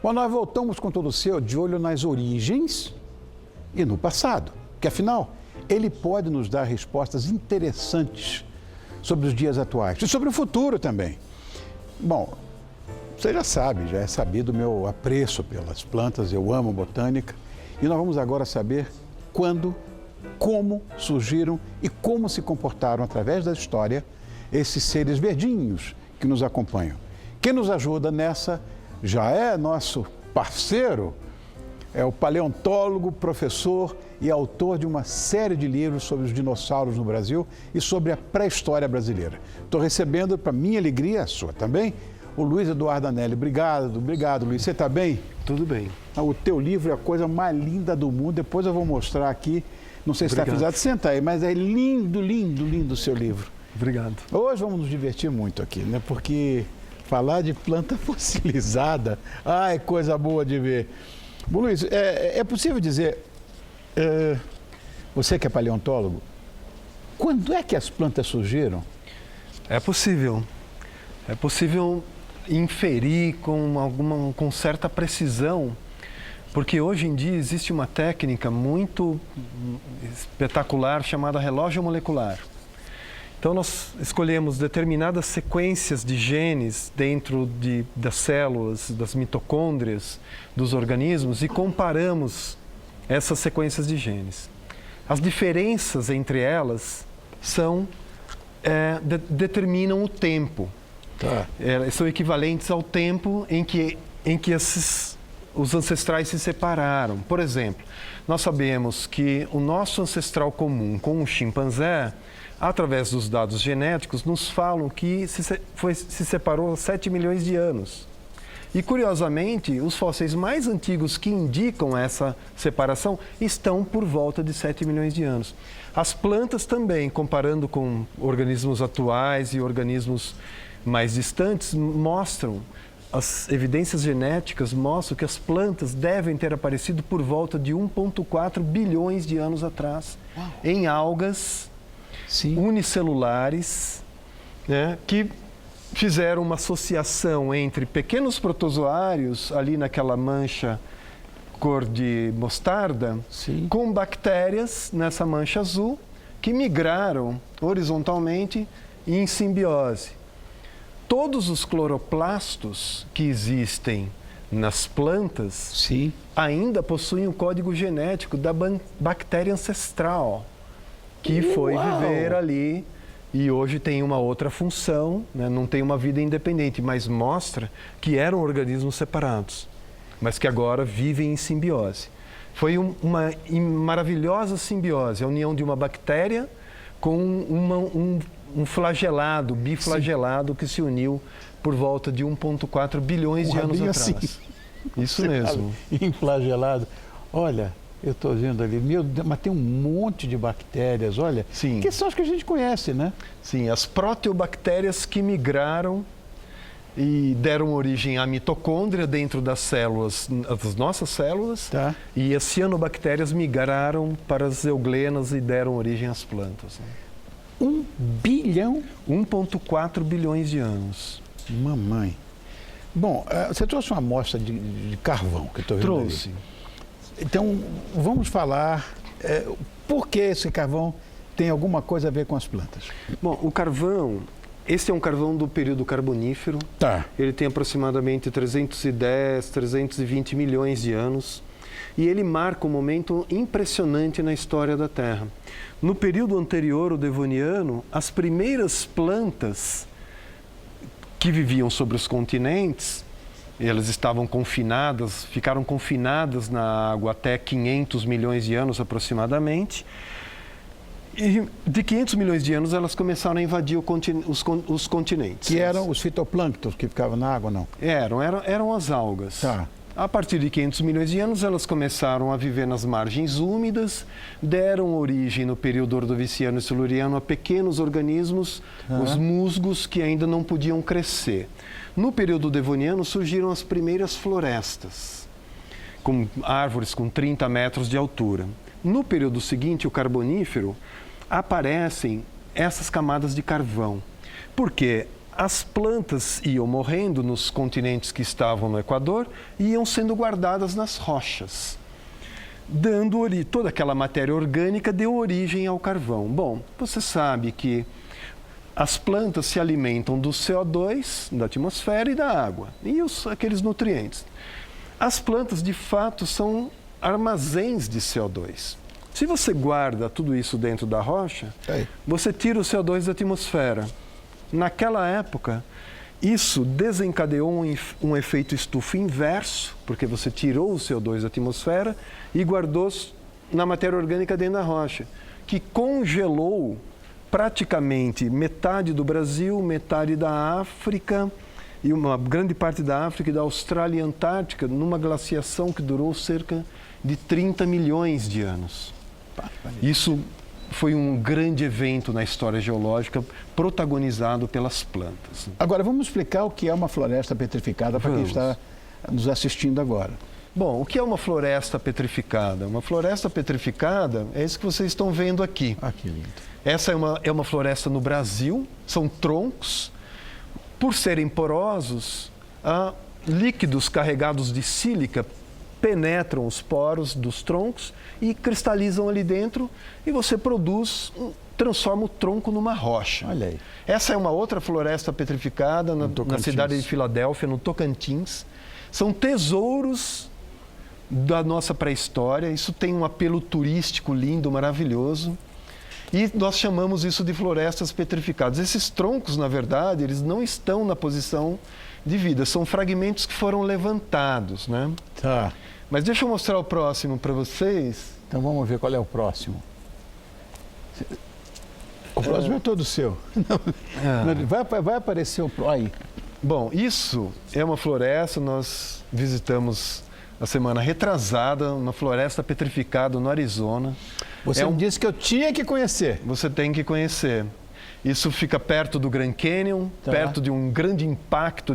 Bom, nós voltamos com todo o seu de olho nas origens e no passado, que afinal ele pode nos dar respostas interessantes sobre os dias atuais e sobre o futuro também. Bom, você já sabe, já é sabido o meu apreço pelas plantas, eu amo botânica e nós vamos agora saber quando, como surgiram e como se comportaram através da história esses seres verdinhos que nos acompanham. Quem nos ajuda nessa já é nosso parceiro, é o paleontólogo, professor e autor de uma série de livros sobre os dinossauros no Brasil e sobre a pré-história brasileira. Estou recebendo, para minha alegria, a sua também, o Luiz Eduardo Anelli. Obrigado, Luiz. Você está bem? Tudo bem. O teu livro é a coisa mais linda do mundo. Depois eu vou mostrar aqui. Não sei se está precisado de sentar aí, mas é lindo, lindo, lindo o seu livro. Obrigado. Hoje vamos nos divertir muito aqui, né? Porque falar de planta fossilizada, é coisa boa de ver. Bom, Luiz, é possível dizer, você que é paleontólogo, quando é que as plantas surgiram? É possível. É possível inferir com certa precisão, porque hoje em dia existe uma técnica muito espetacular chamada relógio molecular. Então, nós escolhemos determinadas sequências de genes dentro das células, das mitocôndrias, dos organismos e comparamos essas sequências de genes. As diferenças entre elas determinam o tempo. Tá. São equivalentes ao tempo em que os ancestrais se separaram. Por exemplo, nós sabemos que o nosso ancestral comum com o chimpanzé, através dos dados genéticos, nos falam que se separou há 7 milhões de anos. E, curiosamente, os fósseis mais antigos que indicam essa separação estão por volta de 7 milhões de anos. As plantas também, comparando com organismos atuais e organismos mais distantes, as evidências genéticas mostram que as plantas devem ter aparecido por volta de 1,4 bilhões de anos atrás, em algas unicelulares, né, que fizeram uma associação entre pequenos protozoários, ali naquela mancha cor de mostarda, com bactérias nessa mancha azul, que migraram horizontalmente e em simbiose. Todos os cloroplastos que existem nas plantas ainda possuem o código genético da bactéria ancestral, que foi viver ali e hoje tem uma outra função, né? Não tem uma vida independente, mas mostra que eram organismos separados, mas que agora vivem em simbiose. Foi uma maravilhosa simbiose, a união de uma bactéria com um flagelado, biflagelado, que se uniu por volta de 1,4 bilhões de anos atrás. Isso mesmo. Inflagelado. Olha, eu estou vendo ali, meu Deus, mas tem um monte de bactérias, olha, que são as que a gente conhece, né? Sim, as proteobactérias que migraram e deram origem à mitocôndria dentro das células, das nossas células, e as cianobactérias migraram para as euglenas e deram origem às plantas. Né? 1 bilhão? 1,4 bilhões de anos. Mamãe. Bom, você trouxe uma amostra de carvão que eu estou vendo. Trouxe. Ali. Então, vamos falar por que esse carvão tem alguma coisa a ver com as plantas. Bom, o carvão, esse é um carvão do período carbonífero. Ele tem aproximadamente 310, 320 milhões de anos. E ele marca um momento impressionante na história da Terra. No período anterior, o Devoniano, as primeiras plantas que viviam sobre os continentes, elas estavam confinadas, ficaram confinadas na água até 500 milhões de anos aproximadamente. E de 500 milhões de anos elas começaram a invadir os continentes. Que eram os fitoplânctons que ficavam na água, não? Eram as algas. A partir de 500 milhões de anos, elas começaram a viver nas margens úmidas, deram origem no período ordoviciano e siluriano a pequenos organismos, os musgos, que ainda não podiam crescer. No período devoniano surgiram as primeiras florestas, com árvores com 30 metros de altura. No período seguinte, o carbonífero, aparecem essas camadas de carvão. Por quê? as plantas iam morrendo nos continentes que estavam no Equador e iam sendo guardadas nas rochas, dando toda aquela matéria orgânica deu origem ao carvão. Bom, você sabe que as plantas se alimentam do CO2 da atmosfera e da água, e aqueles nutrientes. As plantas, de fato, são armazéns de CO2. Se você guarda tudo isso dentro da rocha, você tira o CO2 da atmosfera. Naquela época, isso desencadeou um efeito estufa inverso, porque você tirou o CO2 da atmosfera e guardou na matéria orgânica dentro da rocha, que congelou praticamente metade do Brasil, metade da África e uma grande parte da África e da Austrália e Antártica numa glaciação que durou cerca de 30 milhões de anos. Isso foi um grande evento na história geológica protagonizado pelas plantas. Agora, vamos explicar o que é uma floresta petrificada para quem está nos assistindo agora. Bom, o que é uma floresta petrificada? Uma floresta petrificada é isso que vocês estão vendo aqui. Ah, que lindo. Essa é uma floresta no Brasil, são troncos. Por serem porosos, líquidos carregados de sílica penetram os poros dos troncos e cristalizam ali dentro e você transforma o tronco numa rocha. Olha aí. Essa é uma outra floresta petrificada na cidade de Filadélfia, no Tocantins. São tesouros da nossa pré-história, isso tem um apelo turístico lindo, maravilhoso. E nós chamamos isso de florestas petrificadas. Esses troncos, na verdade, eles não estão na posição de vida, são fragmentos que foram levantados, né? Tá. Mas deixa eu mostrar o próximo para vocês. Então vamos ver qual é o próximo. O próximo é todo seu. Vai aparecer o próximo. Aí. Bom, isso é uma floresta, nós visitamos a semana retrasada, uma floresta petrificada no Arizona. Você me disse que eu tinha que conhecer. Você tem que conhecer. Isso fica perto do Grand Canyon, perto de um grande impacto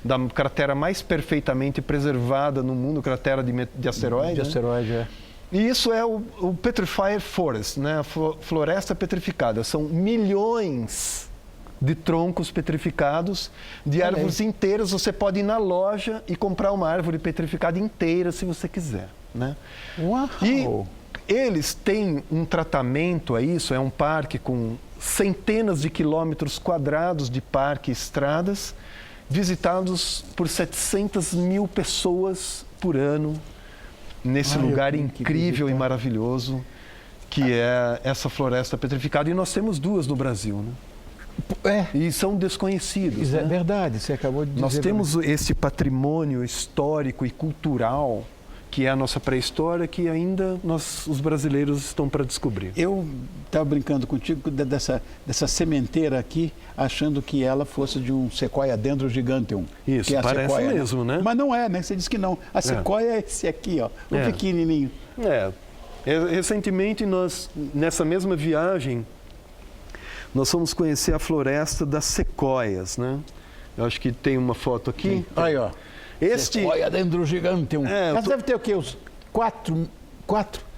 da cratera mais perfeitamente preservada no mundo, cratera de asteroide. De asteroide, é. E isso é o Petrified Forest, né? A floresta petrificada. São milhões de troncos petrificados, de árvores inteiras. Você pode ir na loja e comprar uma árvore petrificada inteira, se você quiser, né? Uau! E eles têm um tratamento a isso, é um parque com centenas de quilômetros quadrados de parque e estradas, visitados por 700 mil pessoas por ano, nesse lugar incrível e maravilhoso, que é essa floresta petrificada. E nós temos duas no Brasil, né? E são desconhecidos. É verdade, você acabou de dizer. Nós temos esse patrimônio histórico e cultural, que é a nossa pré-história, que ainda os brasileiros estão para descobrir. Eu estava brincando contigo dessa sementeira aqui, achando que ela fosse de um Sequoia dendrogiganteum. Isso, que é parece sequoia, mesmo, né? Mas não é, né? Você disse que não. A sequoia é esse aqui, ó, o pequenininho. Recentemente, nessa mesma viagem, nós fomos conhecer a floresta das sequoias, né? Eu acho que tem uma foto aqui. Aí, ó. Sequoia dendrogiganteum. Essa deve ter o quê? Uns 4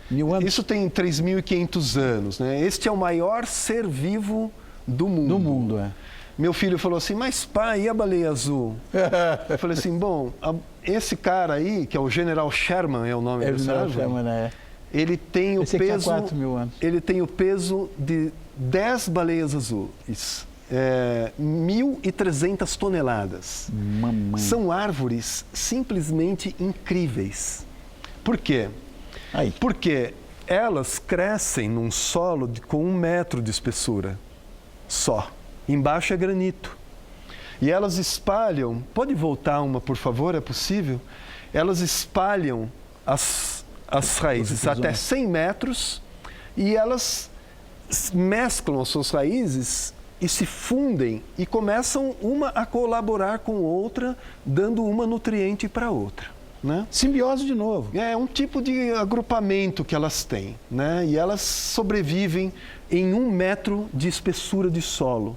mil anos? Isso tem 3.500 anos, né? Este é o maior ser vivo do mundo. Do mundo, é. Meu filho falou assim, mas pai, e a baleia azul? Eu falei assim, bom, esse cara aí, que é o General Sherman, é o nome desse árvore, ele tem o peso... 4 mil anos. Ele tem o peso de 10 baleias azuis. 1.300 toneladas. Mamãe. São árvores simplesmente incríveis. Por quê? Porque elas crescem num solo com 1 metro de espessura só. Embaixo é granito. E elas espalham... Pode voltar uma, por favor? É possível? Elas espalham as raízes até 100 metros e elas mesclam as suas raízes e se fundem e começam uma a colaborar com outra, dando uma nutriente para a outra, né? Simbiose de novo. É um tipo de agrupamento que elas têm, né? E elas sobrevivem em 1 metro de espessura de solo,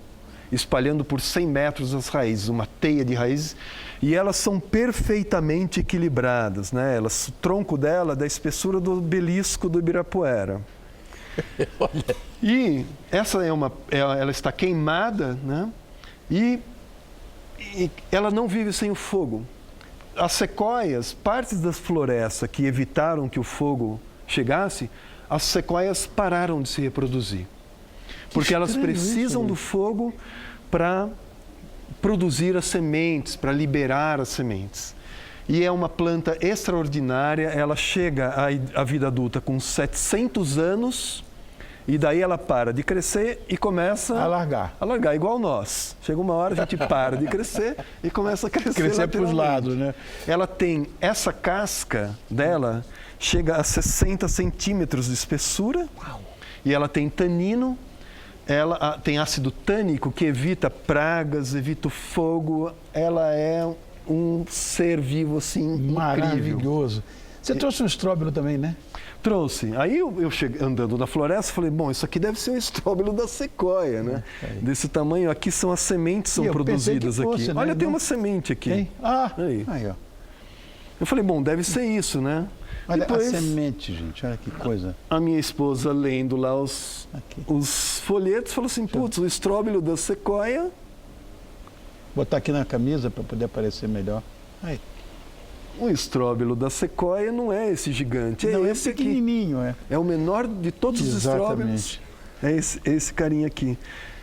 espalhando por 100 metros as raízes, uma teia de raízes, e elas são perfeitamente equilibradas, né? O tronco dela é da espessura do obelisco do Ibirapuera. E essa ela está queimada, né? E E ela não vive sem o fogo. As sequoias, partes das florestas que evitaram que o fogo chegasse, as sequoias pararam de se reproduzir. Porque elas precisam do fogo para produzir as sementes, para liberar as sementes. E é uma planta extraordinária, ela chega à vida adulta com 700 anos e daí ela para de crescer e começa a largar. A largar, igual nós. Chega uma hora, a gente para de crescer e começa a crescer para os lados, né? Ela tem, essa casca dela chega a 60 centímetros de espessura. Uau. E ela tem tanino, ela tem ácido tânico que evita pragas, evita o fogo. Ela é um ser vivo, assim, maravilhoso. Você trouxe um estróbilo também, né? Trouxe. Aí eu cheguei andando na floresta, falei, bom, isso aqui deve ser o estróbilo da sequoia, né? Desse tamanho. Aqui são as sementes que são produzidas aqui. Né? Olha, tem uma semente aqui. Tem? Ah, aí, ó. Eu falei, bom, deve ser isso, né? Olha depois, a semente, gente, olha que coisa. A minha esposa, lendo lá os folhetos, falou assim, putz, o estróbilo da sequoia. Vou botar aqui na camisa para poder aparecer melhor. Aí. O estróbilo da sequoia não é esse gigante, não, é esse pequenininho, aqui. É o menor de todos os estróbilos. É esse carinha aqui.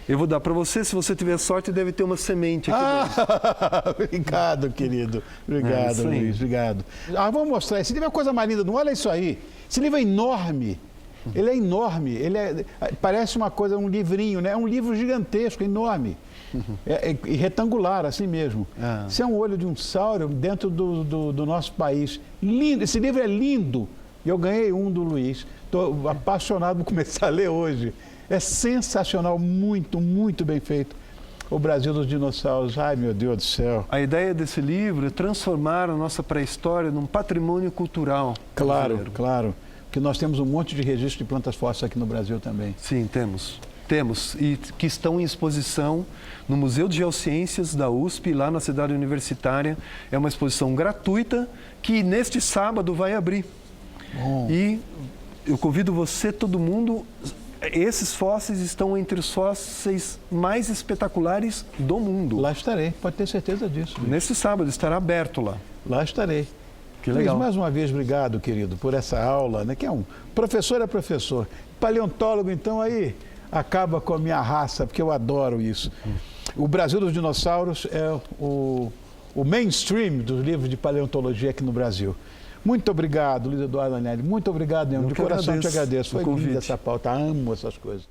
Eu vou dar para você, se você tiver sorte, deve ter uma semente aqui dentro. Obrigado, querido. Obrigado, Luiz. Obrigado. Vamos mostrar. Esse livro é coisa mais linda. Não olha isso aí. Esse livro é enorme. Ele é enorme. Parece uma coisa, um livrinho, né? É um livro gigantesco, enorme. E retangular, assim mesmo. Isso é um olho de um sauro dentro do nosso país. Lindo. Esse livro é lindo. E eu ganhei um do Luiz. Estou apaixonado por começar a ler hoje. É sensacional, muito, muito bem feito. O Brasil dos Dinossauros. Ai, meu Deus do céu. A ideia desse livro é transformar a nossa pré-história num patrimônio cultural. Claro, claro. Porque nós temos um monte de registro de plantas fósseis aqui no Brasil também. Sim, temos. E que estão em exposição no Museu de Geociências da USP, lá na cidade universitária. É uma exposição gratuita que neste sábado vai abrir. Bom. E eu convido você, todo mundo... Esses fósseis estão entre os fósseis mais espetaculares do mundo. Lá estarei, pode ter certeza disso. Luiz. Nesse sábado, estará aberto lá. Lá estarei. Que legal. Luiz, mais uma vez, obrigado, querido, por essa aula, né? Que é professor é professor. Paleontólogo, então, aí acaba com a minha raça, porque eu adoro isso. O Brasil dos Dinossauros é o mainstream dos livros de paleontologia aqui no Brasil. Muito obrigado, Luiz Eduardo Anelli. Muito obrigado mesmo. De coração te agradeço. Foi linda essa pauta. Amo essas coisas.